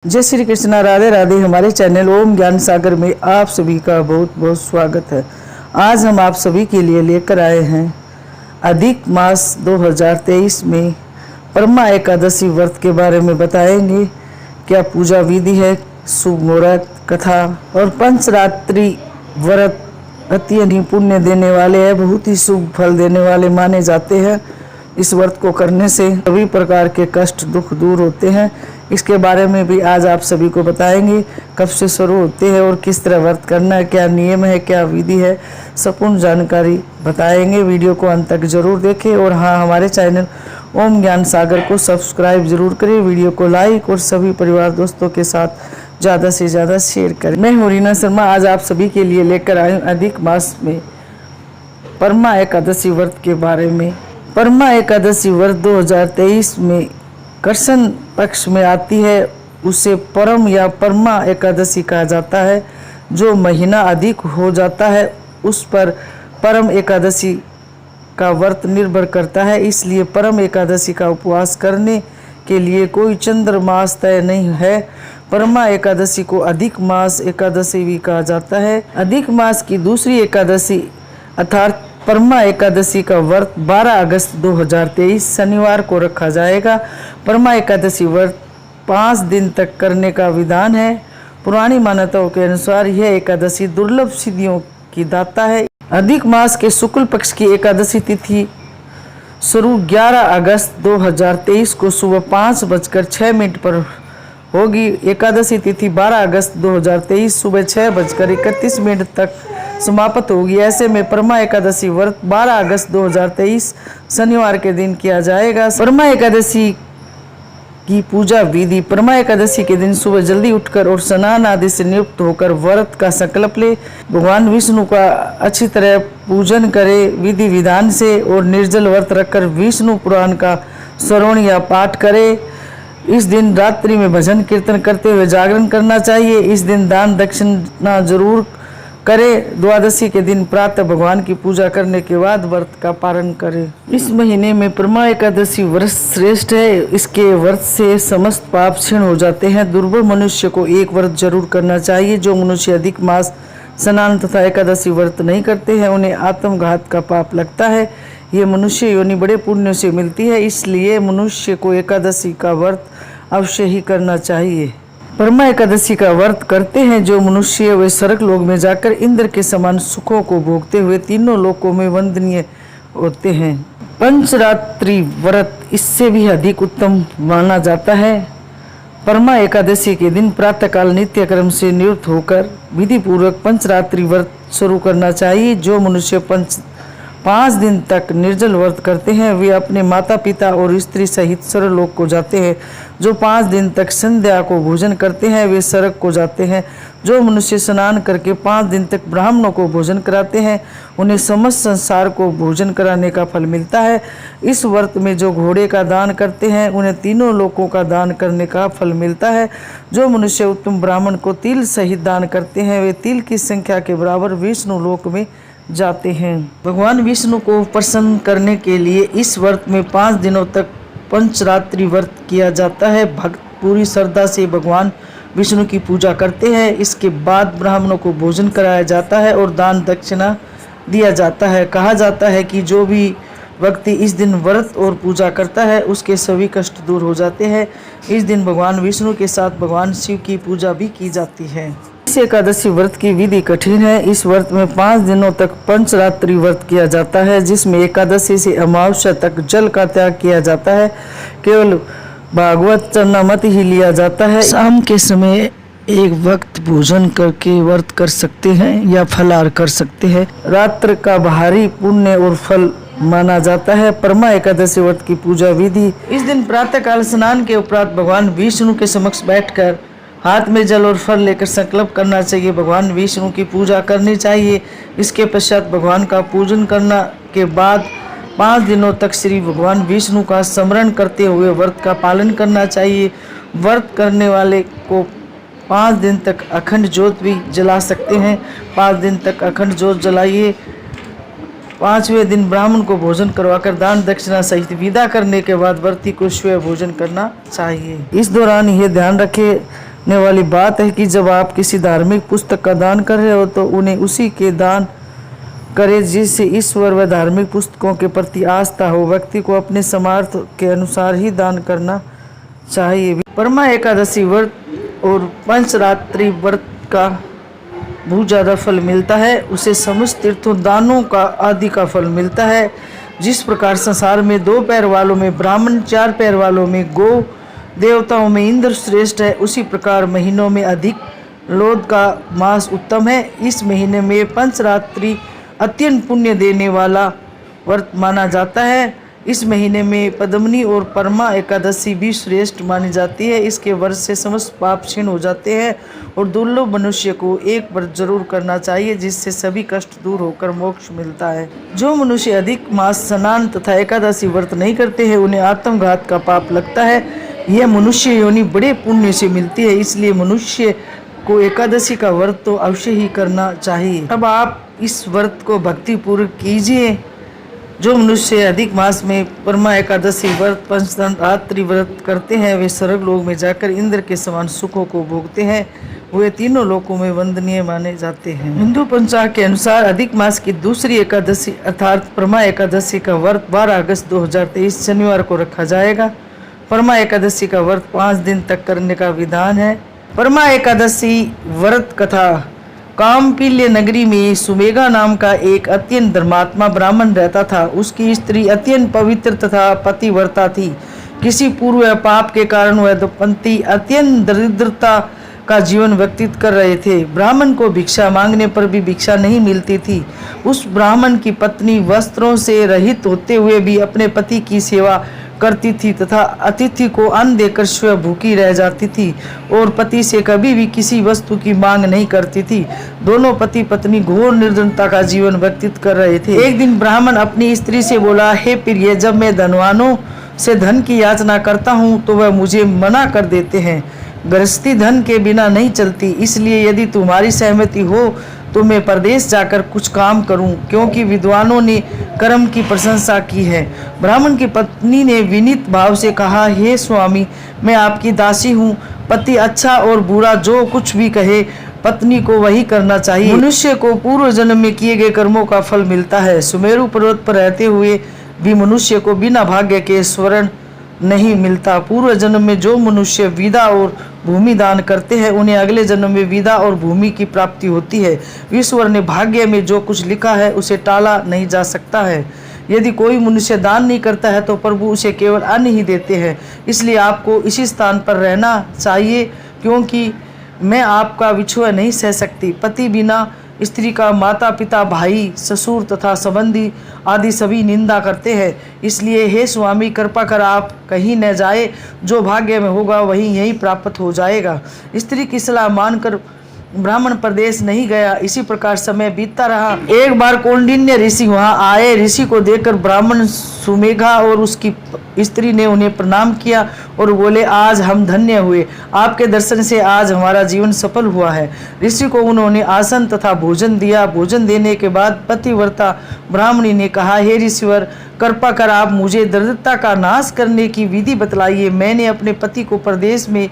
जय श्री कृष्णा, राधे राधे। हमारे चैनल ओम ज्ञान सागर में आप सभी का बहुत बहुत स्वागत है। आज हम आप सभी के लिए लेकर आए हैं अधिक मास 2023 में परमा एकादशी व्रत के बारे में बताएंगे। क्या पूजा विधि है, शुभ मुहूर्त, कथा और पंचरात्रि व्रत अति पुण्य देने वाले हैं, बहुत ही शुभ फल देने वाले माने जाते हैं। इस व्रत को करने से सभी प्रकार के कष्ट दुख दूर होते हैं। इसके बारे में भी आज आप सभी को बताएंगे, कब से शुरू होते हैं और किस तरह व्रत करना है, क्या नियम है, क्या विधि है, संपूर्ण जानकारी बताएंगे। वीडियो को अंत तक जरूर देखें और हाँ, हमारे चैनल ओम ज्ञान सागर को सब्सक्राइब जरूर करें, वीडियो को लाइक और सभी परिवार दोस्तों के साथ ज़्यादा से ज़्यादा शेयर करें। मैं हूँ रीना शर्मा, आज आप सभी के लिए लेकर आई हूँ अधिक मास में परमा एकादशी व्रत के बारे में। परमा एकादशी व्रत 2023 में कृष्ण पक्ष में आती है, उसे परम या परमा एकादशी कहा जाता है। जो महीना अधिक हो जाता है उस पर परम एकादशी का व्रत निर्भर करता है। इसलिए परम एकादशी का उपवास करने के लिए कोई चंद्रमास तय नहीं है। परमा एकादशी को अधिक मास एकादशी भी कहा जाता है। अधिक मास की दूसरी एकादशी अर्थात परमा एकादशी का व्रत 12 अगस्त 2023 शनिवार को रखा जाएगा। परमा एकादशी व्रत 5 दिन तक करने का विधान है। पुरानी मान्यताओं के अनुसार यह एकादशी दुर्लभ सिद्धियों की दाता है। अधिक मास के शुक्ल पक्ष की एकादशी तिथि शुरू 11 अगस्त 2023 को सुबह 5:06 पर होगी। एकादशी तिथि 12 अगस्त 2023 सुबह 6:31 तक समाप्त होगी। ऐसे में परमा एकादशी व्रत 12 अगस्त 2023 शनिवार के दिन किया जाएगा। परमा एकादशी की पूजा विधि। परमा एकादशी के दिन सुबह जल्दी उठकर और स्नान आदि से नियुक्त होकर व्रत का संकल्प ले। भगवान विष्णु का अच्छी तरह पूजन करे विधि विधान से और निर्जल व्रत रखकर विष्णु पुराण का श्रवण या पाठ करे। इस दिन रात्रि में भजन कीर्तन करते हुए जागरण करना चाहिए। इस दिन दान दक्षिणा जरूर करें। द्वादशी के दिन प्रातः भगवान की पूजा करने के बाद व्रत का पालन करें। इस महीने में परमा एकादशी व्रत श्रेष्ठ है। इसके व्रत से समस्त पाप क्षीण हो जाते हैं। दुर्बल मनुष्य को एक व्रत जरूर करना चाहिए। जो मनुष्य अधिक मास स्नान तथा एकादशी व्रत नहीं करते हैं उन्हें आत्मघात का पाप लगता है। ये मनुष्य योनि बड़े पुण्य से मिलती है, इसलिए मनुष्य को एकादशी का व्रत अवश्य ही करना चाहिए। परमा एकादशी का व्रत करते हैं जो मनुष्य वे स्वर्ग लोक में जाकर इंद्र के समान सुखों को भोगते हुए तीनों लोकों में वंदनीय होते हैं। पंचरात्रि व्रत इससे भी अधिक उत्तम माना जाता है। परमा एकादशी के दिन प्रातःकाल नित्य कर्म से निवृत्त होकर विधि पूर्वक पंचरात्रि व्रत शुरू करना चाहिए। जो मनुष्य 5 दिन तक निर्जल व्रत करते हैं वे अपने माता पिता और स्त्री सहित स्वर्गलोक को जाते हैं। जो 5 दिन तक संध्या को भोजन करते हैं वे स्वर्ग को जाते हैं। जो मनुष्य स्नान करके 5 दिन तक ब्राह्मणों को भोजन कराते हैं उन्हें समस्त संसार को भोजन कराने का फल मिलता है। इस व्रत में जो घोड़े का दान करते हैं उन्हें तीनों लोकों का दान करने का फल मिलता है। जो मनुष्य उत्तम ब्राह्मण को तिल सहित दान करते हैं वे तिल की संख्या के बराबर विष्णु लोक में जाते हैं। भगवान विष्णु को प्रसन्न करने के लिए इस व्रत में 5 दिनों तक पंचरात्रि व्रत किया जाता है। भक्त पूरी श्रद्धा से भगवान विष्णु की पूजा करते हैं। इसके बाद ब्राह्मणों को भोजन कराया जाता है और दान दक्षिणा दिया जाता है। कहा जाता है कि जो भी व्यक्ति इस दिन व्रत और पूजा करता है उसके सभी कष्ट दूर हो जाते हैं। इस दिन भगवान विष्णु के साथ भगवान शिव की पूजा भी की जाती है। इस एकादशी व्रत की विधि कठिन है। इस व्रत में 5 दिनों तक पंचरात्रि व्रत किया जाता है, जिसमें एकादशी से अमावस्या तक जल का त्याग किया जाता है। केवल भागवत चरणामृत ही लिया जाता है। शाम के समय एक वक्त भोजन करके व्रत कर सकते हैं या फलाहार कर सकते हैं। रात्र का भारी पुण्य और फल माना जाता है। परमा एकादशी व्रत की पूजा विधि। इस दिन प्रातःकाल स्नान के उपरांत भगवान विष्णु के समक्ष बैठकर हाथ में जल और फल लेकर संकल्प करना चाहिए। भगवान विष्णु की पूजा करनी चाहिए। इसके पश्चात भगवान का पूजन करना के बाद 5 दिनों तक श्री भगवान विष्णु का स्मरण करते हुए व्रत का पालन करना चाहिए। व्रत करने वाले को 5 दिन तक अखंड ज्योत भी जला सकते हैं। 5 दिन तक अखंड ज्योत जलाइए। 5वें दिन ब्राह्मण को भोजन करवाकर दान दक्षिणा सहित विदा करने के बाद व्रती को स्वयं भोजन करना चाहिए। इस दौरान ये ध्यान रखें वाली बात है कि जब आप किसी धार्मिक पुस्तक का दान कर रहे हो तो उन्हें उसी के दान करें जिससे ईश्वर व धार्मिक पुस्तकों के प्रति आस्था हो। व्यक्ति को अपने सामर्थ्य के अनुसार ही दान करना चाहिए। परमा एकादशी व्रत और पंचरात्रि व्रत का बहुत ज़्यादा फल मिलता है, उसे समस्त तीर्थों दानों का आदि का फल मिलता है। जिस प्रकार संसार में 2 पैर वालों में ब्राह्मण, 4 पैर वालों में गौ, देवताओं में इंद्र श्रेष्ठ है, उसी प्रकार महीनों में अधिक लोध का मास उत्तम है। इस महीने में पंचरात्रि अत्यंत पुण्य देने वाला व्रत माना जाता है। इस महीने में पद्मनी और परमा एकादशी भी श्रेष्ठ मानी जाती है। इसके व्रत से समस्त पाप क्षीण हो जाते हैं और दुर्लभ मनुष्य को एक व्रत जरूर करना चाहिए जिससे सभी कष्ट दूर होकर मोक्ष मिलता है। जो मनुष्य अधिक मास स्नान तथा एकादशी व्रत नहीं करते हैं उन्हें आत्मघात का पाप लगता है। यह मनुष्य योनि बड़े पुण्य से मिलती है, इसलिए मनुष्य को एकादशी का व्रत तो अवश्य ही करना चाहिए। अब आप इस व्रत को भक्तिपूर्वक कीजिए। जो मनुष्य अधिक मास में परमा एकादशी व्रत, पंचरात्रि व्रत करते हैं वे स्वर्ग लोक में जाकर इंद्र के समान सुखों को भोगते हैं। वे तीनों लोकों में वंदनीय माने जाते हैं। हिंदू पंचांग के अनुसार अधिक मास की दूसरी एकादशी अर्थात परमा एकादशी का व्रत 12 अगस्त 2023 शनिवार को रखा जाएगा। परमा एकादशी का व्रत 5 दिन तक करने का विधान है। परमा एकादशी व्रत कथा। कामपिल्य नगरी में सुमेगा नाम का एक अत्यंत धर्मात्मा ब्राह्मण रहता था। उसकी स्त्री अत्यंत पवित्र तथा पतिव्रता थी। किसी पूर्व पाप के कारण वह दंपति अत्यंत दरिद्रता का जीवन व्यतीत कर रहे थे। ब्राह्मण को भिक्षा मांगने पर भी भिक्षा नहीं मिलती थी। उस ब्राह्मण की पत्नी वस्त्रों से रहित होते हुए भी अपने पति की सेवा करती थी तथा अतिथि को अन्न देकर स्वयं भूखी रह जाती थी और पति से कभी भी किसी वस्तु की मांग नहीं करती थी। दोनों पति पत्नी घोर निर्धनता का जीवन व्यतीत कर रहे थे। एक दिन ब्राह्मण अपनी स्त्री से बोला, हे प्रिय, जब मैं धनवानों से धन की याचना करता हूँ तो वह मुझे मना कर देते हैं। गृहस्थी धन के बिना नहीं चलती, इसलिए यदि तुम्हारी सहमति हो तो मैं परदेश जाकर कुछ काम करूं, क्योंकि विद्वानों ने कर्म की प्रशंसा की है। ब्राह्मण की पत्नी ने विनीत भाव से कहा, हे स्वामी, मैं आपकी दासी हूं। पति अच्छा और बुरा जो कुछ भी कहे पत्नी को वही करना चाहिए। मनुष्य को पूर्व जन्म में किए गए कर्मों का फल मिलता है। सुमेरु पर्वत पर रहते हुए भी मनुष्य को बिना भाग्य के स्वर्ण नहीं मिलता। पूर्व जन्म में जो मनुष्य विदा और भूमि दान करते हैं उन्हें अगले जन्म में विदा और भूमि की प्राप्ति होती है। ईश्वर ने भाग्य में जो कुछ लिखा है उसे टाला नहीं जा सकता है। यदि कोई मनुष्य दान नहीं करता है तो प्रभु उसे केवल अन्न ही देते हैं। इसलिए आपको इसी स्थान पर रहना चाहिए, क्योंकि मैं आपका विछोह नहीं सह सकती। पति बिना स्त्री का माता पिता, भाई, ससुर तथा संबंधी आदि सभी निंदा करते हैं। इसलिए हे स्वामी, कृपा कर आप कहीं न जाए। जो भाग्य में होगा वही यहीं प्राप्त हो जाएगा। स्त्री की सलाह मानकर ब्राह्मण प्रदेश नहीं गया। इसी प्रकार समय बीतता रहा। एक बार कौंडिन्य ऋषि वहां आए। ऋषि को देखकर ब्राह्मण सुमेघा और उसकी स्त्री ने उन्हें प्रणाम किया और बोले, आज हम धन्य हुए। आपके दर्शन से आज हमारा जीवन सफल हुआ है। ऋषि को उन्होंने आसन तथा भोजन दिया। भोजन देने के बाद पतिव्रता ब्राह्मणी ने कहा, हे ऋषिवर, कृपा कर आप मुझे दरिद्रता का नाश करने की विधि बतलाइए। मैंने अपने पति को प्रदेश में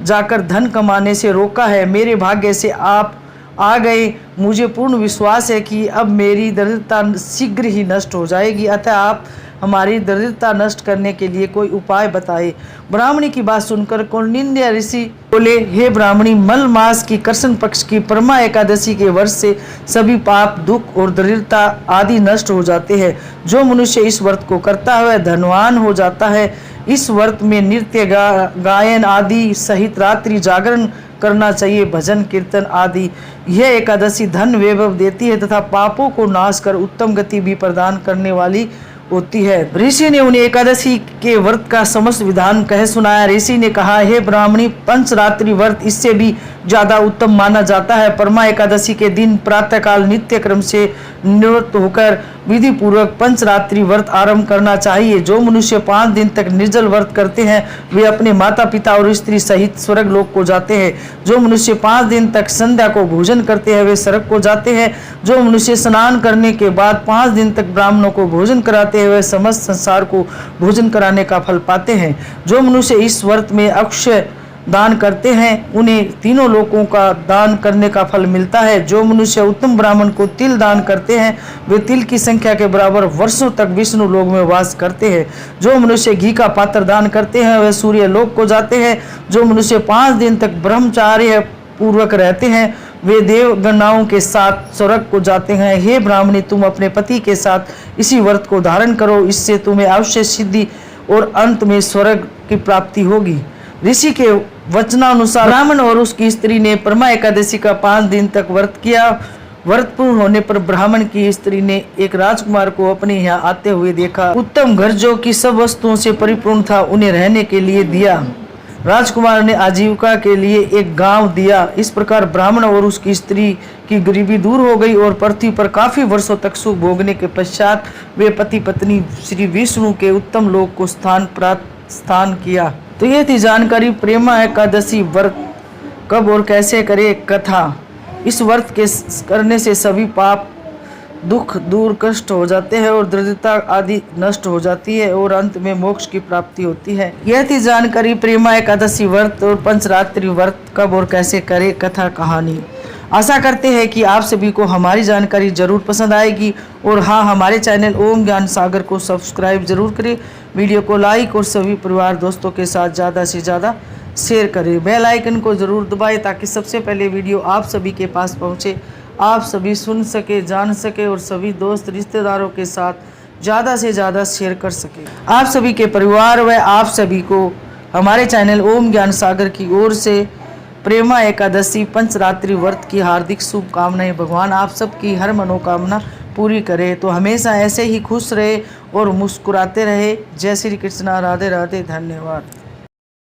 जाकर धन कमाने से रोका है। मेरे भाग्य से आप आ गए। मुझे पूर्ण विश्वास है कि अब मेरी दरिद्रता शीघ्र ही नष्ट हो जाएगी, अतः आप हमारी दरिद्रता नष्ट करने के लिए कोई उपाय बताए। ब्राह्मणी की बात सुनकर कौंडिन्य ऋषि बोले, हे ब्राह्मणी, मल मास की कृष्ण पक्ष की परमा एकादशी के वर्ष से सभी पाप, दुख और दरिद्रता आदि नष्ट हो जाते हैं। जो मनुष्य इस व्रत को करता है वह धनवान हो जाता है। इस व्रत में नृत्य, गायन आदि सहित रात्रि जागरण करना चाहिए, भजन कीर्तन आदि। यह एकादशी धन वैभव देती है तथा पापों को नाश कर उत्तम गति भी प्रदान करने वाली होती है। ऋषि ने उन्हें एकादशी के व्रत का समस्त विधान कह सुनाया। ऋषि ने कहा, हे ब्राह्मणी, पंचरात्रि व्रत इससे भी ज्यादा उत्तम माना जाता है। परमा एकादशी के दिन प्रातःकाल नित्य क्रम से निवृत्त होकर विधि पूर्वक पंचरात्रि व्रत आरंभ करना चाहिए। जो मनुष्य 5 दिन तक निर्जल व्रत करते हैं वे अपने माता पिता और स्त्री सहित स्वर्ग लोक को जाते हैं। जो मनुष्य 5 दिन तक संध्या को भोजन करते हैं वे स्वर्ग को जाते हैं। जो मनुष्य स्नान करने के बाद 5 दिन तक ब्राह्मणों को भोजन कराते हैं वे समस्त संसार को भोजन कराने का फल पाते हैं। जो मनुष्य इस व्रत में अक्षय दान करते हैं उन्हें तीनों लोकों का दान करने का फल मिलता है। जो मनुष्य उत्तम ब्राह्मण को तिल दान करते हैं वे तिल की संख्या के बराबर वर्षों तक विष्णु लोक में वास करते हैं। जो मनुष्य घी का पात्र दान करते हैं वे सूर्य लोक को जाते हैं। जो मनुष्य 5 दिन तक ब्रह्मचार्य पूर्वक रहते हैं वे देवगणों के साथ स्वर्ग को जाते हैं। हे ब्राह्मणी, तुम अपने पति के साथ इसी व्रत को धारण करो, इससे तुम्हें अवश्य सिद्धि और अंत में स्वर्ग की प्राप्ति होगी। ऋषि के वचनानुसार ब्राह्मण और उसकी स्त्री ने परमा एकादशी का 5 दिन तक व्रत किया। व्रत पूर्ण होने पर ब्राह्मण की स्त्री ने एक राजकुमार को अपने यहाँ आते हुए देखा। उत्तम घर जो कि सब वस्तुओं से परिपूर्ण था उन्हें रहने के लिए दिया। राजकुमार ने आजीविका के लिए एक गांव दिया। इस प्रकार ब्राह्मण और उसकी स्त्री की गरीबी दूर हो गई और पृथ्वी पर काफी वर्षों तक सुख भोगने के पश्चात वे पति पत्नी श्री विष्णु के उत्तम लोक को स्थान किया। तो ये थी जानकारी प्रेमा एकादशी व्रत कब और कैसे करे कथा। इस व्रत के करने से सभी पाप दुख दूर कष्ट हो जाते हैं और दरिद्रता आदि नष्ट हो जाती है और अंत में मोक्ष की प्राप्ति होती है। यह थी जानकारी प्रेमा एकादशी व्रत और पंचरात्रि व्रत कब और कैसे करे कथा कहानी। आशा करते हैं कि आप सभी को हमारी जानकारी जरूर पसंद आएगी और हाँ, हमारे चैनल ओम ज्ञान सागर को सब्सक्राइब जरूर करें, वीडियो को लाइक और सभी परिवार दोस्तों के साथ ज़्यादा से ज़्यादा शेयर करें। बेल आइकन को ज़रूर दबाएं ताकि सबसे पहले वीडियो आप सभी के पास पहुँचे, आप सभी सुन सके, जान सके और सभी दोस्त रिश्तेदारों के साथ ज़्यादा से ज़्यादा शेयर कर सके। आप सभी के परिवार व आप सभी को हमारे चैनल ओम ज्ञान सागर की ओर से प्रेमा एकादशी पंचरात्रि व्रत की हार्दिक शुभकामनाएं। भगवान आप सबकी हर मनोकामना पूरी करे। तो हमेशा ऐसे ही खुश रहे और मुस्कुराते रहे। जय श्री कृष्णा, राधे राधे, धन्यवाद।